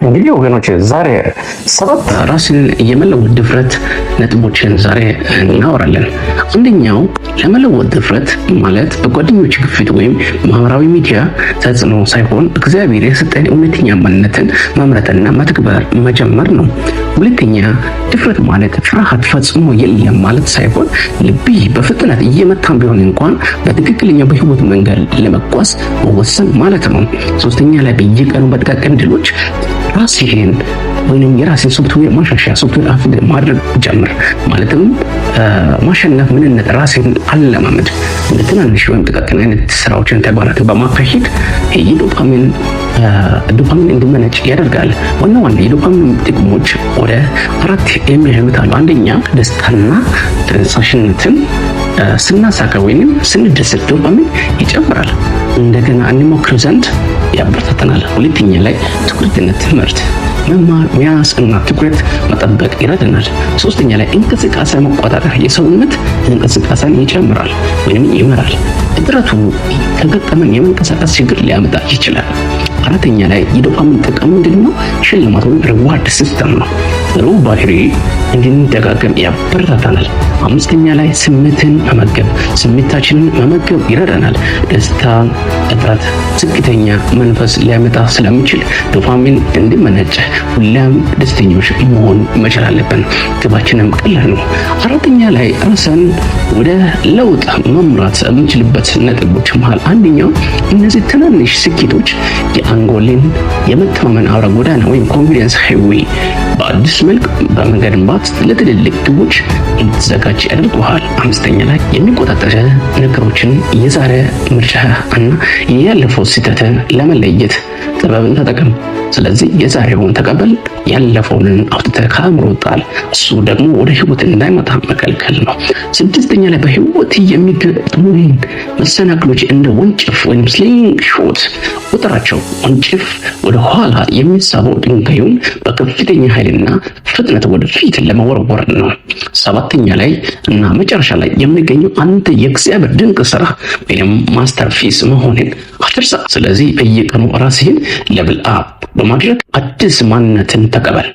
እንግዲህ ወገኖች ዛሬ 7 ራስን የመለወጥ ድፍረት ነጥቦችን ዛሬ እናወራለን። አንደኛው ለመለወጥ ድፍረት ማለት በጓደኞች ግፊት ወይም ማህበራዊ ሚዲያ ተጽዕኖ ሳይሆን እግዚአብሔር የሰጠን እውነተኛ ማንነትን መምረጥና መተግበር መጀመር ነው። ሁለተኛ ድፍረት ማለት ፍርሃት ፈጽሞ የለም ማለት ሳይሆን ልብህ በፍጥነት እየመታን ቢሆን እንኳን በትክክለኛ በህይወት መንገድ ለመጓዝ መወሰን ማለት ነው። ሶስተኛ ላይ በየቀኑ በጥቃቅን ድሎች ራስህን ወይንም የራስህን ሶፍትዌር ማሻሻያ ሶፍትዌር አፕዴት ማድረግ ጀምር። ማለትም ማሸነፍ ምንነት ራስህን አለማመድ እንደ ትናንሽ ወይም ጥቃቅን አይነት ስራዎችን ተግባራትን በማካሄድ የዶፓሚን እንዲመነጭ ያደርጋል። ዋና የዶፓሚን ጥቅሞች ወደ 4 የሚያህሉት አሉ። አንደኛ ደስታና ተነሳሽነትን ስናሳካ ወይንም ስንደሰት ዶፓሚን ይጨምራል። እንደገና እንሞክር ዘንድ ያበረታተናል። ሁለተኛ ላይ ትኩረትና ትምህርት መማር መያዝ እና ትኩረት መጠበቅ ይረዳናል። ሶስተኛ ላይ እንቅስቃሴ መቆጣጠር የሰውነት እንቅስቃሴን ይጨምራል ወይም ይመራል። እጥረቱ ከገጠመን የመንቀሳቀስ ችግር ሊያመጣ ይችላል። አራተኛ ላይ የዶፓሚን ጥቅም ምንድነው? ሽልማት ወይም ሪዋርድ ሲስተም ነው። ጥሩ ባህሪ እንድንደጋገም ያበረታታናል። አምስተኛ ላይ ስሜታችንን መመገብ ይረዳናል። ደስታ እጥረት ዝቅተኛ መንፈስ ሊያመጣ ስለሚችል ዶፓሚን እንዲመነጭ ሁሌም ደስተኞች መሆን መቻል አለብን። ግባችንም ቀላል ነው። አራተኛ ላይ ራስን ወደ ለውጥ መምራት የምንችልበት ነጥቦች መሃል አንደኛው እነዚህ ትናንሽ ስኬቶች የአንጎልን የመተማመን አውራ ጎዳና ወይም ኮንፊደንስ ሃይዌይ በአዲስ መልክ በመገንባት ለትልልቅ ግቦች እንድትዘጋጅ ያደርጉሃል። አምስተኛ ላይ የሚቆጣጠር ነገሮችን የዛሬ ምርጫ እና ያለፈው ስህተትን ለመለየት ጥበብን ተጠቀም። ስለዚህ የዛሬውን ተቀበል፣ ያለፈውን አውጥተህ ከአእምሮ ጣል። እሱ ደግሞ ወደ ህይወት እንዳይመጣ መከልከል ነው። ስድስተኛ ላይ በህይወት የሚገጥሙን መሰናክሎች እንደ ወንጭፍ ወይም ስሊንግ ሾት ቁጥራቸው። ወንጭፍ ወደ ኋላ የሚሳበው ድንጋዩን በከፍተኛ ኃይልና ፍጥነት ወደ ፊት ለመወርወር ነው። ሰባተኛ ላይ እና መጨረሻ ላይ የሚገኘው አንተ የእግዚአብሔር ድንቅ ስራ ወይም ማስተርፒስ መሆንን አትርሳ። ስለዚህ በየቀኑ ራስህን ሌቭል አፕ በማድረግ አዲስ ማንነትን ተቀበል።